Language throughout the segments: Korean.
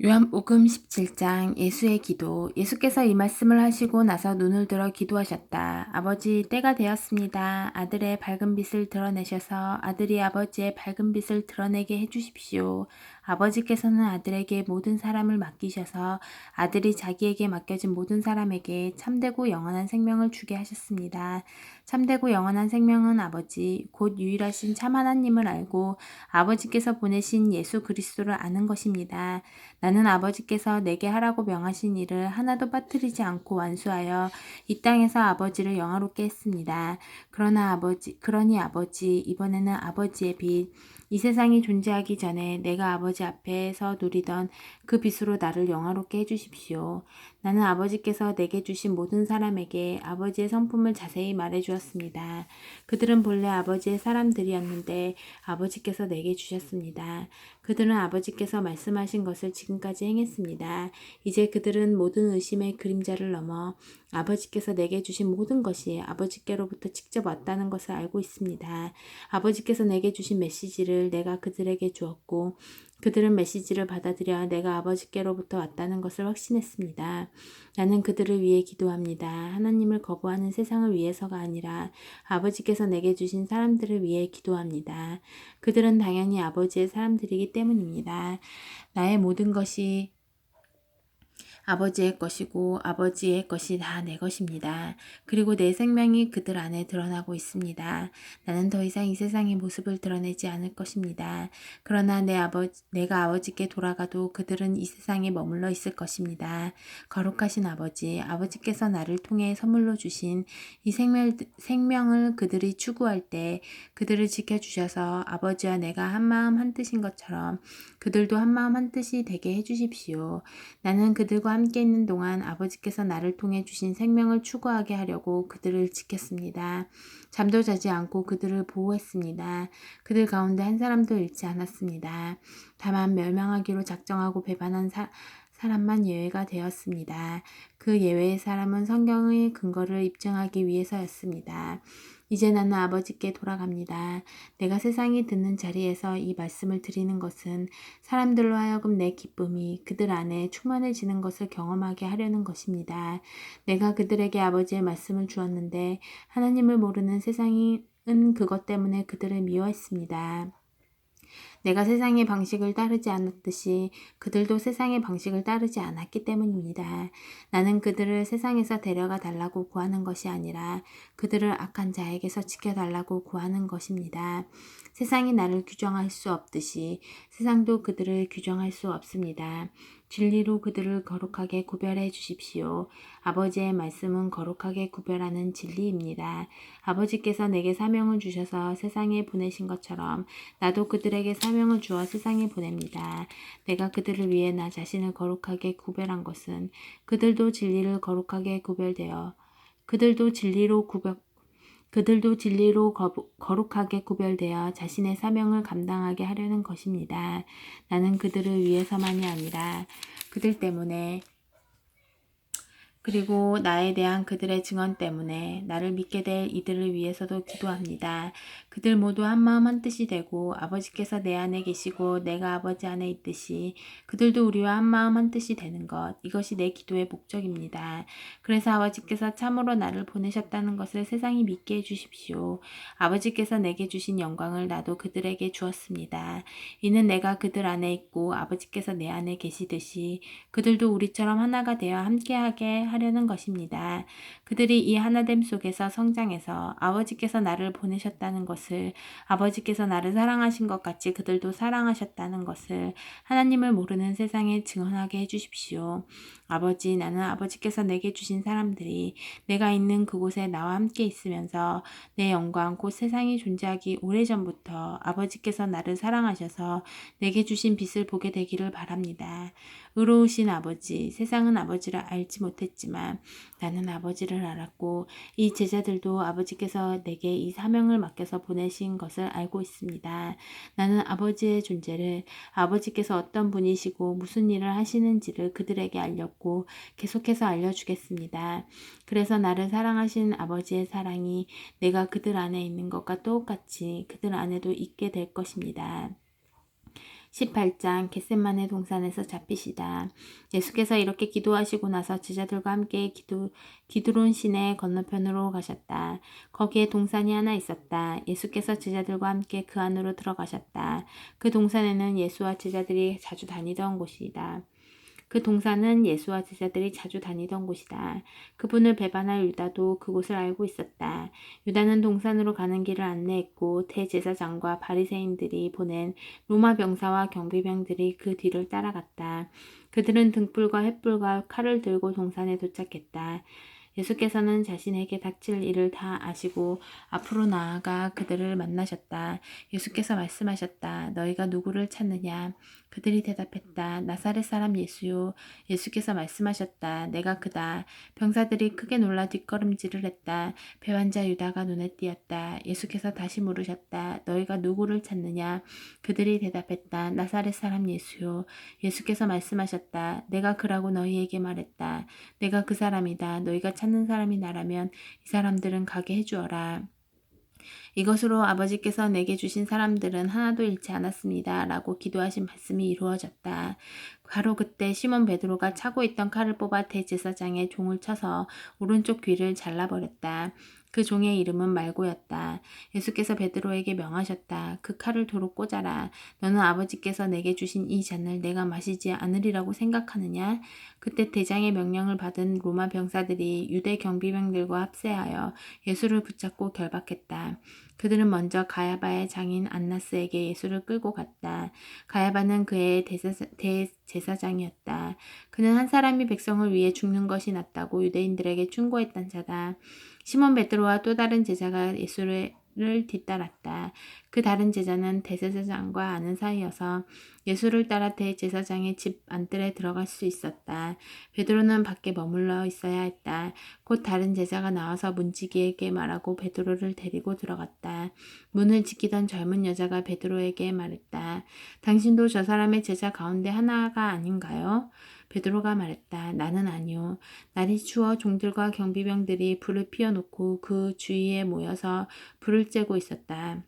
요한복음 17장 예수의 기도. 예수께서 이 말씀을 하시고 나서 눈을 들어 기도하셨다. 아버지, 때가 되었습니다. 아들의 밝은 빛을 드러내셔서 아들이 아버지의 밝은 빛을 드러내게 해주십시오. 아버지께서는 아들에게 모든 사람을 맡기셔서 아들이 자기에게 맡겨진 모든 사람에게 참되고 영원한 생명을 주게 하셨습니다. 참되고 영원한 생명은 아버지, 곧 유일하신 참 하나님을 알고 아버지께서 보내신 예수 그리스도를 아는 것입니다. 나는 아버지께서 내게 하라고 명하신 일을 하나도 빠뜨리지 않고 완수하여 이 땅에서 아버지를 영화롭게 했습니다. 그러니 아버지, 이번에는 아버지의 빛, 이 세상이 존재하기 전에 내가 아버지 앞에서 누리던 그 빛으로 나를 영화롭게 해주십시오. 나는 아버지께서 내게 주신 모든 사람에게 아버지의 성품을 자세히 말해 주었습니다. 그들은 본래 아버지의 사람들이었는데 아버지께서 내게 주셨습니다. 그들은 아버지께서 말씀하신 것을 지금까지 행했습니다. 이제 그들은 모든 의심의 그림자를 넘어 아버지께서 내게 주신 모든 것이 아버지께로부터 직접 왔다는 것을 알고 있습니다. 아버지께서 내게 주신 메시지를 내가 그들에게 주었고 그들은 메시지를 받아들여 내가 아버지께로부터 왔다는 것을 확신했습니다. 나는 그들을 위해 기도합니다. 하나님을 거부하는 세상을 위해서가 아니라 아버지께서 내게 주신 사람들을 위해 기도합니다. 그들은 당연히 아버지의 사람들이기 때문입니다. 나의 모든 것이 아버지의 것이고 아버지의 것이 다 내 것입니다. 그리고 내 생명이 그들 안에 드러나고 있습니다. 나는 더 이상 이 세상의 모습을 드러내지 않을 것입니다. 그러나 내가 아버지께 돌아가도 그들은 이 세상에 머물러 있을 것입니다. 거룩하신 아버지, 아버지께서 나를 통해 선물로 주신 이 생명을 그들이 추구할 때 그들을 지켜주셔서 아버지와 내가 한 마음 한 뜻인 것처럼 그들도 한 마음 한 뜻이 되게 해주십시오. 나는 그들과 함께 있는 동안 아버지께서 나를 통해 주신 생명을 추구하게 하려고 그들을 지켰습니다. 잠도 자지 않고 그들을 보호했습니다. 그들 가운데 한 사람도 잃지 않았습니다. 다만 멸망하기로 작정하고 배반한 사람만 예외가 되었습니다. 그 예외의 사람은 성경의 근거를 입증하기 위해서였습니다. 이제 나는 아버지께 돌아갑니다. 내가 세상이 듣는 자리에서 이 말씀을 드리는 것은 사람들로 하여금 내 기쁨이 그들 안에 충만해지는 것을 경험하게 하려는 것입니다. 내가 그들에게 아버지의 말씀을 주었는데 하나님을 모르는 세상은 그것 때문에 그들을 미워했습니다. 내가 세상의 방식을 따르지 않았듯이 그들도 세상의 방식을 따르지 않았기 때문입니다. 나는 그들을 세상에서 데려가 달라고 구하는 것이 아니라 그들을 악한 자에게서 지켜달라고 구하는 것입니다. 세상이 나를 규정할 수 없듯이 세상도 그들을 규정할 수 없습니다. 진리로 그들을 거룩하게 구별해 주십시오. 아버지의 말씀은 거룩하게 구별하는 진리입니다. 아버지께서 내게 사명을 주셔서 세상에 보내신 것처럼 나도 그들에게 사명을 주어 세상에 보냅니다. 내가 그들을 위해 나 자신을 거룩하게 구별한 것은 그들도 진리를 거룩하게 구별되어 그들도 진리로 거룩하게 구별되어 자신의 사명을 감당하게 하려는 것입니다. 나는 그들을 위해서만이 아니라 그들 때문에 그리고 나에 대한 그들의 증언 때문에 나를 믿게 될 이들을 위해서도 기도합니다. 그들 모두 한 마음 한 뜻이 되고 아버지께서 내 안에 계시고 내가 아버지 안에 있듯이 그들도 우리와 한 마음 한 뜻이 되는 것, 이것이 내 기도의 목적입니다. 그래서 아버지께서 참으로 나를 보내셨다는 것을 세상이 믿게 해주십시오. 아버지께서 내게 주신 영광을 나도 그들에게 주었습니다. 이는 내가 그들 안에 있고 아버지께서 내 안에 계시듯이 그들도 우리처럼 하나가 되어 함께하게 하려는 것입니다. 그들이 이 하나됨 속에서 성장해서 아버지께서 나를 보내셨다는 것을, 아버지께서 나를 사랑하신 것 같이 그들도 사랑하셨다는 것을 하나님을 모르는 세상에 증언하게 해주십시오. 아버지, 나는 아버지께서 내게 주신 사람들이 내가 있는 그곳에 나와 함께 있으면서 내 영광 곧 세상이 존재하기 오래전부터 아버지께서 나를 사랑하셔서 내게 주신 빛을 보게 되기를 바랍니다. 의로우신 아버지, 세상은 아버지를 알지 못했지만 나는 아버지를 알았고 이 제자들도 아버지께서 내게 이 사명을 맡겨서 보내신 것을 알고 있습니다. 나는 아버지의 존재를, 아버지께서 어떤 분이시고 무슨 일을 하시는지를 그들에게 알렸고 계속해서 알려주겠습니다. 그래서 나를 사랑하신 아버지의 사랑이 내가 그들 안에 있는 것과 똑같이 그들 안에도 있게 될 것입니다. 18장 겟셋마네 동산에서 잡히시다. 예수께서 이렇게 기도하시고 나서 제자들과 함께 기드론 시내 건너편으로 가셨다. 거기에 동산이 하나 있었다. 예수께서 제자들과 함께 그 안으로 들어가셨다. 그 동산에는 예수와 제자들이 자주 다니던 곳이다. 그 동산은 예수와 제자들이 자주 다니던 곳이다. 그분을 배반할 유다도 그곳을 알고 있었다. 유다는 동산으로 가는 길을 안내했고 대제사장과 바리새인들이 보낸 로마 병사와 경비병들이 그 뒤를 따라갔다. 그들은 등불과 횃불과 칼을 들고 동산에 도착했다. 예수께서는 자신에게 닥칠 일을 다 아시고 앞으로 나아가 그들을 만나셨다. 예수께서 말씀하셨다. 너희가 누구를 찾느냐? 그들이 대답했다. 나사렛 사람 예수요. 예수께서 말씀하셨다. 내가 그다. 병사들이 크게 놀라 뒷걸음질을 했다. 배환자 유다가 눈에 띄었다. 예수께서 다시 물으셨다. 너희가 누구를 찾느냐? 그들이 대답했다. 나사렛 사람 예수요. 예수께서 말씀하셨다. 내가 그라고 너희에게 말했다. 내가 그 사람이다. 너희가 찾는 사람이 나라면 이 사람들은 가게 해주어라. 이것으로 아버지께서 내게 주신 사람들은 하나도 잃지 않았습니다. 라고 기도하신 말씀이 이루어졌다. 바로 그때 시몬 베드로가 차고 있던 칼을 뽑아 대제사장의 종을 쳐서 오른쪽 귀를 잘라버렸다. 그 종의 이름은 말고였다. 예수께서 베드로에게 명하셨다. 그 칼을 도로 꽂아라. 너는 아버지께서 내게 주신 이 잔을 내가 마시지 않으리라고 생각하느냐? 그때 대장의 명령을 받은 로마 병사들이 유대 경비병들과 합세하여 예수를 붙잡고 결박했다. 그들은 먼저 가야바의 장인 안나스에게 예수를 끌고 갔다. 가야바는 그의 대제사장이었다. 그는 한 사람이 백성을 위해 죽는 것이 낫다고 유대인들에게 충고했던 자다. 시몬 베드로와 또 다른 제자가 예수를 뒤따랐다. 그 다른 제자는 대제사장과 아는 사이여서 예수를 따라 대제사장의 집 안뜰에 들어갈 수 있었다. 베드로는 밖에 머물러 있어야 했다. 곧 다른 제자가 나와서 문지기에게 말하고 베드로를 데리고 들어갔다. 문을 지키던 젊은 여자가 베드로에게 말했다. 당신도 저 사람의 제자 가운데 하나가 아닌가요? 베드로가 말했다. 나는 아니오. 날이 추워 종들과 경비병들이 불을 피워놓고 그 주위에 모여서 불을 쬐고 있었다.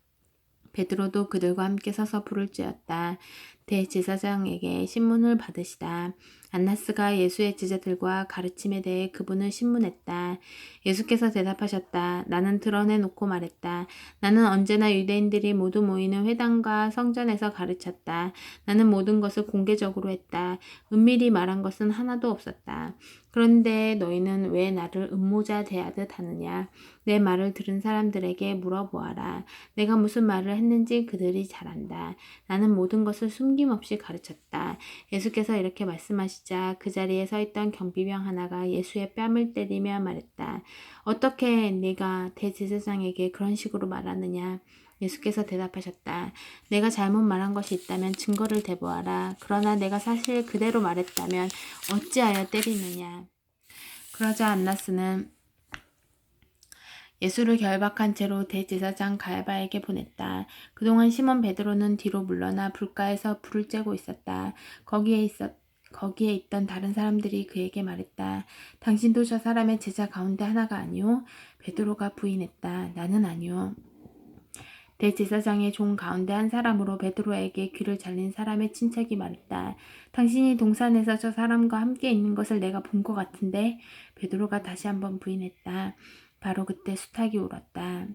베드로도 그들과 함께 서서 불을 쬐었다. 대제사장에게 신문을 받으시다. 안나스가 예수의 제자들과 가르침에 대해 그분을 신문했다. 예수께서 대답하셨다. 나는 드러내놓고 말했다. 나는 언제나 유대인들이 모두 모이는 회당과 성전에서 가르쳤다. 나는 모든 것을 공개적으로 했다. 은밀히 말한 것은 하나도 없었다. 그런데 너희는 왜 나를 음모자 대하듯 하느냐? 내 말을 들은 사람들에게 물어보아라. 내가 무슨 말을 했는지 그들이 잘 안다. 나는 모든 것을 숨김없이 가르쳤다. 예수께서 이렇게 말씀하시자 그 자리에 서 있던 경비병 하나가 예수의 뺨을 때리며 말했다. 어떻게 네가 대제사장에게 그런 식으로 말하느냐? 예수께서 대답하셨다. 내가 잘못 말한 것이 있다면 증거를 대보아라. 그러나 내가 사실 그대로 말했다면 어찌하여 때리느냐? 그러자 안나스는 예수를 결박한 채로 대제사장 가야바에게 보냈다. 그동안 시몬 베드로는 뒤로 물러나 불가에서 불을 쬐고 있었다. 거기에 있던 다른 사람들이 그에게 말했다. 당신도 저 사람의 제자 가운데 하나가 아니오? 베드로가 부인했다. 나는 아니오. 대제사장의 종 가운데 한 사람으로 베드로에게 귀를 잘린 사람의 친척이 말했다. 당신이 동산에서 저 사람과 함께 있는 것을 내가 본 것 같은데? 베드로가 다시 한번 부인했다. 바로 그때 수탉이 울었다.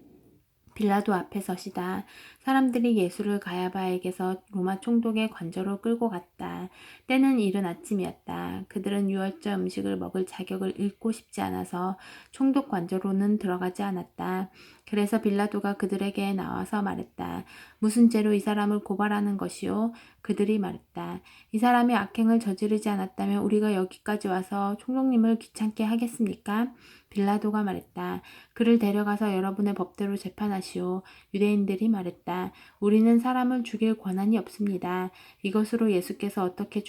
빌라도 앞에 서시다. 사람들이 예수를 가야바에게서 로마 총독의 관저로 끌고 갔다. 때는 이른 아침이었다. 그들은 유월절 음식을 먹을 자격을 잃고 싶지 않아서 총독 관저로는 들어가지 않았다. 그래서 빌라도가 그들에게 나와서 말했다. 무슨 죄로 이 사람을 고발하는 것이오? 그들이 말했다. 이 사람이 악행을 저지르지 않았다면 우리가 여기까지 와서 총독님을 귀찮게 하겠습니까? 빌라도가 말했다. 그를 데려가서 여러분의 법대로 재판하시오. 유대인들이 말했다. 우리는 사람을 죽일 권한이 없습니다. 이것으로 예수께서 어떻게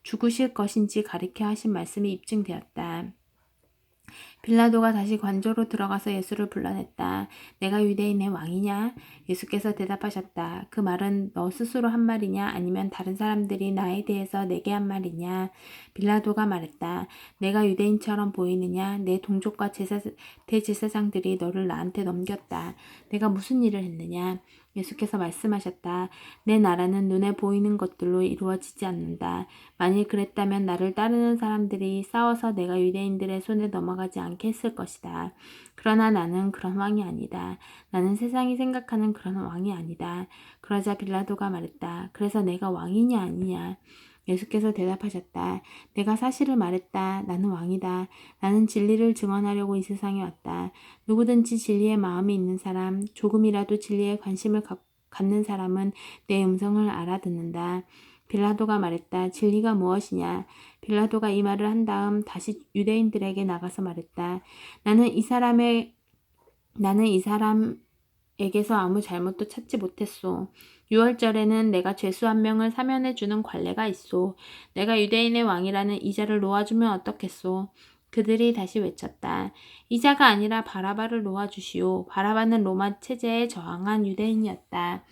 죽으실 것인지 가리켜 하신 말씀이 입증되었다. 빌라도가 다시 관저로 들어가서 예수를 불러냈다. 내가 유대인의 왕이냐? 예수께서 대답하셨다. 그 말은 너 스스로 한 말이냐? 아니면 다른 사람들이 나에 대해서 내게 한 말이냐? 빌라도가 말했다. 내가 유대인처럼 보이느냐? 내 동족과 대제사장들이 너를 나한테 넘겼다. 내가 무슨 일을 했느냐? 예수께서 말씀하셨다. 내 나라는 눈에 보이는 것들로 이루어지지 않는다. 만일 그랬다면 나를 따르는 사람들이 싸워서 내가 유대인들의 손에 넘어가지 않게 했을 것이다. 그러나 나는 그런 왕이 아니다. 나는 세상이 생각하는 그런 왕이 아니다. 그러자 빌라도가 말했다. 그래서 내가 왕이냐 아니냐? 예수께서 대답하셨다. 내가 사실을 말했다. 나는 왕이다. 나는 진리를 증언하려고 이 세상에 왔다. 누구든지 진리의 마음이 있는 사람, 조금이라도 진리에 관심을 갖는 사람은 내 음성을 알아듣는다. 빌라도가 말했다. 진리가 무엇이냐? 빌라도가 이 말을 한 다음 다시 유대인들에게 나가서 말했다. 나는 이 사람에게서 아무 잘못도 찾지 못했소. 유월절에는 내가 죄수 한 명을 사면해주는 관례가 있소. 내가 유대인의 왕이라는 이자를 놓아주면 어떻겠소? 그들이 다시 외쳤다. 이자가 아니라 바라바를 놓아주시오. 바라바는 로마 체제에 저항한 유대인이었다.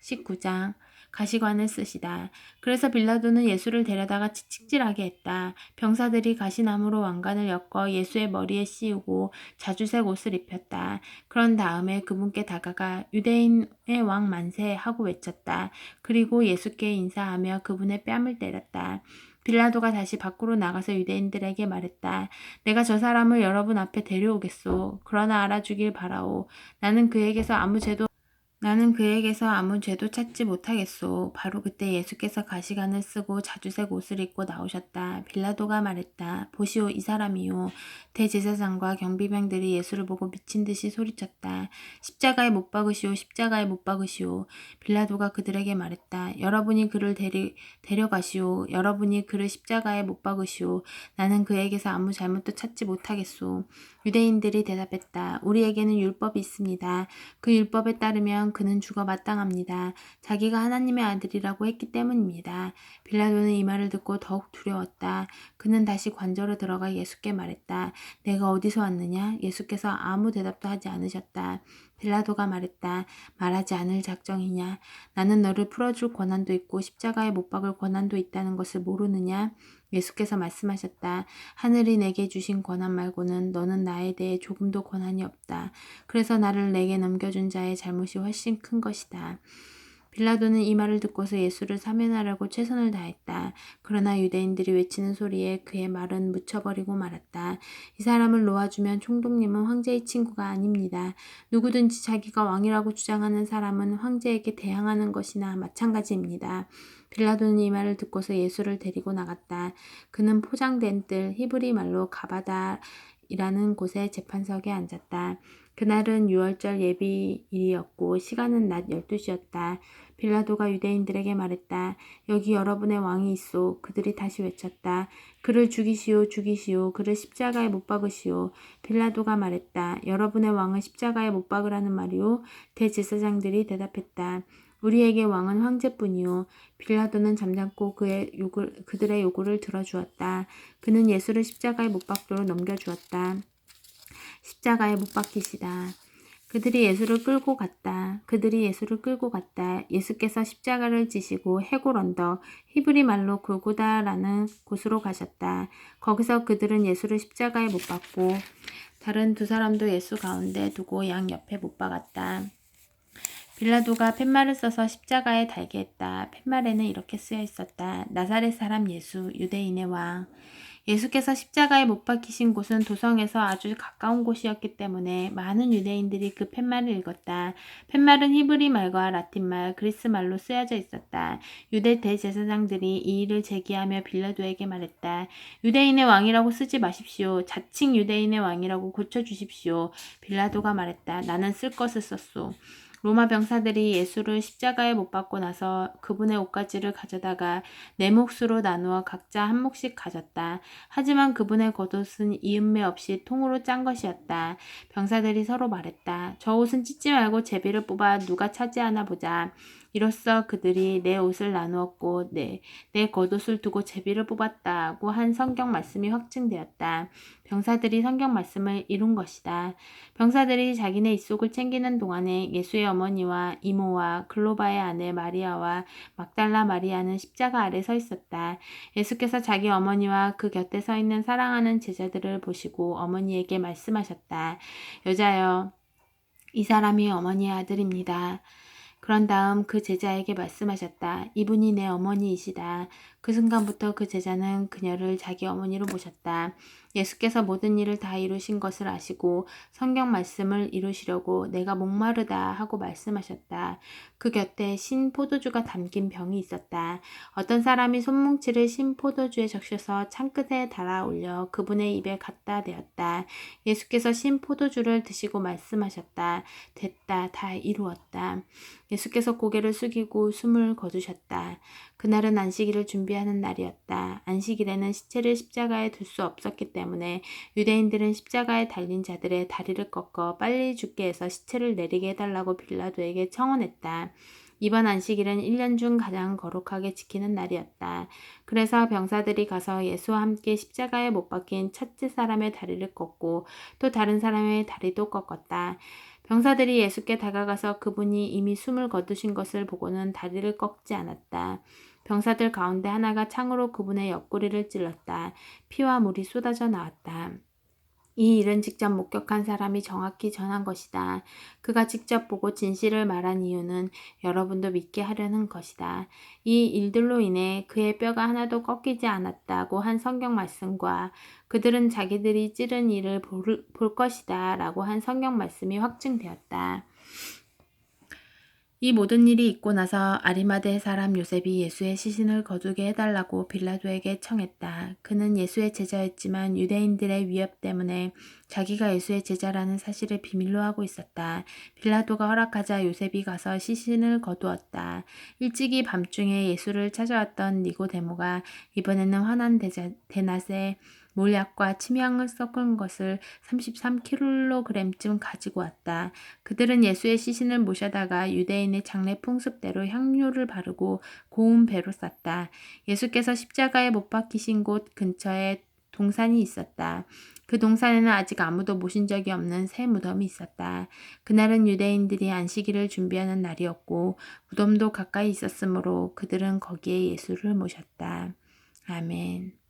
19장 가시관을 쓰시다. 그래서 빌라도는 예수를 데려다가 채찍질하게 했다. 병사들이 가시나무로 왕관을 엮어 예수의 머리에 씌우고 자주색 옷을 입혔다. 그런 다음에 그분께 다가가 유대인의 왕 만세 하고 외쳤다. 그리고 예수께 인사하며 그분의 뺨을 때렸다. 빌라도가 다시 밖으로 나가서 유대인들에게 말했다. 내가 저 사람을 여러분 앞에 데려오겠소. 그러나 알아주길 바라오. 나는 그에게서 아무 죄도 찾지 못하겠소. 바로 그때 예수께서 가시관을 쓰고 자주색 옷을 입고 나오셨다. 빌라도가 말했다. 보시오, 이 사람이요. 대제사장과 경비병들이 예수를 보고 미친 듯이 소리쳤다. 십자가에 못 박으시오, 십자가에 못 박으시오. 빌라도가 그들에게 말했다. 여러분이 그를 데려가시오. 여러분이 그를 십자가에 못 박으시오. 나는 그에게서 아무 잘못도 찾지 못하겠소. 유대인들이 대답했다. 우리에게는 율법이 있습니다. 그 율법에 따르면 그는 죽어 마땅합니다. 자기가 하나님의 아들이라고 했기 때문입니다. 빌라도는 이 말을 듣고 더욱 두려웠다. 그는 다시 관저로 들어가 예수께 말했다. 내가 어디서 왔느냐? 예수께서 아무 대답도 하지 않으셨다. 빌라도가 말했다. 말하지 않을 작정이냐? 나는 너를 풀어줄 권한도 있고 십자가에 못 박을 권한도 있다는 것을 모르느냐? 예수께서 말씀하셨다. 하늘이 내게 주신 권한 말고는 너는 나에 대해 조금도 권한이 없다. 그래서 나를 내게 넘겨준 자의 잘못이 훨씬 큰 것이다. 빌라도는 이 말을 듣고서 예수를 사면하려고 최선을 다했다. 그러나 유대인들이 외치는 소리에 그의 말은 묻혀버리고 말았다. 이 사람을 놓아주면 총독님은 황제의 친구가 아닙니다. 누구든지 자기가 왕이라고 주장하는 사람은 황제에게 대항하는 것이나 마찬가지입니다. 빌라도는 이 말을 듣고서 예수를 데리고 나갔다. 그는 포장된 뜰 히브리 말로 가바다이라는 곳에 재판석에 앉았다. 그날은 유월절 예비일이었고 시간은 낮 12시였다. 빌라도가 유대인들에게 말했다. 여기 여러분의 왕이 있소. 그들이 다시 외쳤다. 그를 죽이시오, 죽이시오. 그를 십자가에 못 박으시오. 빌라도가 말했다. 여러분의 왕을 십자가에 못 박으라는 말이오. 대제사장들이 대답했다. 우리에게 왕은 황제뿐이요. 빌라도는 잠잠고 그들의 요구를 들어주었다. 그는 예수를 십자가에 못 박도록 넘겨주었다. 십자가에 못 박히시다. 그들이 예수를 끌고 갔다. 예수께서 십자가를 지시고 해골 언덕, 히브리 말로 골고다라는 곳으로 가셨다. 거기서 그들은 예수를 십자가에 못 박고 다른 두 사람도 예수 가운데 두고 양 옆에 못 박았다. 빌라도가 팻말을 써서 십자가에 달게 했다. 팻말에는 이렇게 쓰여 있었다. 나사렛 사람 예수, 유대인의 왕. 예수께서 십자가에 못 박히신 곳은 도성에서 아주 가까운 곳이었기 때문에 많은 유대인들이 그 팻말을 읽었다. 팻말은 히브리 말과 라틴 말, 그리스 말로 쓰여져 있었다. 유대 대제사장들이 이 일을 제기하며 빌라도에게 말했다. 유대인의 왕이라고 쓰지 마십시오. 자칭 유대인의 왕이라고 고쳐주십시오. 빌라도가 말했다. 나는 쓸 것을 썼소. 로마 병사들이 예수를 십자가에 못 박고 나서 그분의 옷가지를 가져다가 네 몫으로 나누어 각자 한 몫씩 가졌다. 하지만 그분의 겉옷은 이음매 없이 통으로 짠 것이었다. 병사들이 서로 말했다. 저 옷은 찢지 말고 제비를 뽑아 누가 차지하나 보자. 이로써 그들이 내 옷을 나누었고 내 겉옷을 두고 제비를 뽑았다고 한 성경 말씀이 확증되었다. 병사들이 성경 말씀을 이룬 것이다. 병사들이 자기네 입속을 챙기는 동안에 예수의 어머니와 이모와 글로바의 아내 마리아와 막달라 마리아는 십자가 아래 서 있었다. 예수께서 자기 어머니와 그 곁에 서 있는 사랑하는 제자들을 보시고 어머니에게 말씀하셨다. 여자여, 이 사람이 어머니의 아들입니다. 그런 다음 그 제자에게 말씀하셨다. 이분이 내 어머니이시다. 그 순간부터 그 제자는 그녀를 자기 어머니로 모셨다. 예수께서 모든 일을 다 이루신 것을 아시고 성경 말씀을 이루시려고 내가 목마르다 하고 말씀하셨다. 그 곁에 신 포도주가 담긴 병이 있었다. 어떤 사람이 손뭉치를 신 포도주에 적셔서 창끝에 달아 올려 그분의 입에 갖다 대었다. 예수께서 신 포도주를 드시고 말씀하셨다. 됐다. 다 이루었다. 예수께서 고개를 숙이고 숨을 거두셨다. 그날은 안식일을 준비하는 날이었다. 안식일에는 시체를 십자가에 둘 수 없었기 때문에 유대인들은 십자가에 달린 자들의 다리를 꺾어 빨리 죽게 해서 시체를 내리게 해달라고 빌라도에게 청원했다. 이번 안식일은 1년 중 가장 거룩하게 지키는 날이었다. 그래서 병사들이 가서 예수와 함께 십자가에 못 박힌 첫째 사람의 다리를 꺾고 또 다른 사람의 다리도 꺾었다. 병사들이 예수께 다가가서 그분이 이미 숨을 거두신 것을 보고는 다리를 꺾지 않았다. 병사들 가운데 하나가 창으로 그분의 옆구리를 찔렀다. 피와 물이 쏟아져 나왔다. 이 일은 직접 목격한 사람이 정확히 전한 것이다. 그가 직접 보고 진실을 말한 이유는 여러분도 믿게 하려는 것이다. 이 일들로 인해 그의 뼈가 하나도 꺾이지 않았다고 한 성경 말씀과 그들은 자기들이 찌른 일을 볼 것이다 라고 한 성경 말씀이 확증되었다. 이 모든 일이 있고 나서 아리마대 사람 요셉이 예수의 시신을 거두게 해달라고 빌라도에게 청했다. 그는 예수의 제자였지만 유대인들의 위협 때문에 자기가 예수의 제자라는 사실을 비밀로 하고 있었다. 빌라도가 허락하자 요셉이 가서 시신을 거두었다. 일찍이 밤중에 예수를 찾아왔던 니고데모가 이번에는 환한 대낮에 몰약과 침향을 섞은 것을 33kg쯤 가지고 왔다. 그들은 예수의 시신을 모셔다가 유대인의 장례 풍습대로 향료를 바르고 고운 배로 쌌다. 예수께서 십자가에 못 박히신 곳 근처에 동산이 있었다. 그 동산에는 아직 아무도 모신 적이 없는 새 무덤이 있었다. 그날은 유대인들이 안식일을 준비하는 날이었고 무덤도 가까이 있었으므로 그들은 거기에 예수를 모셨다. 아멘.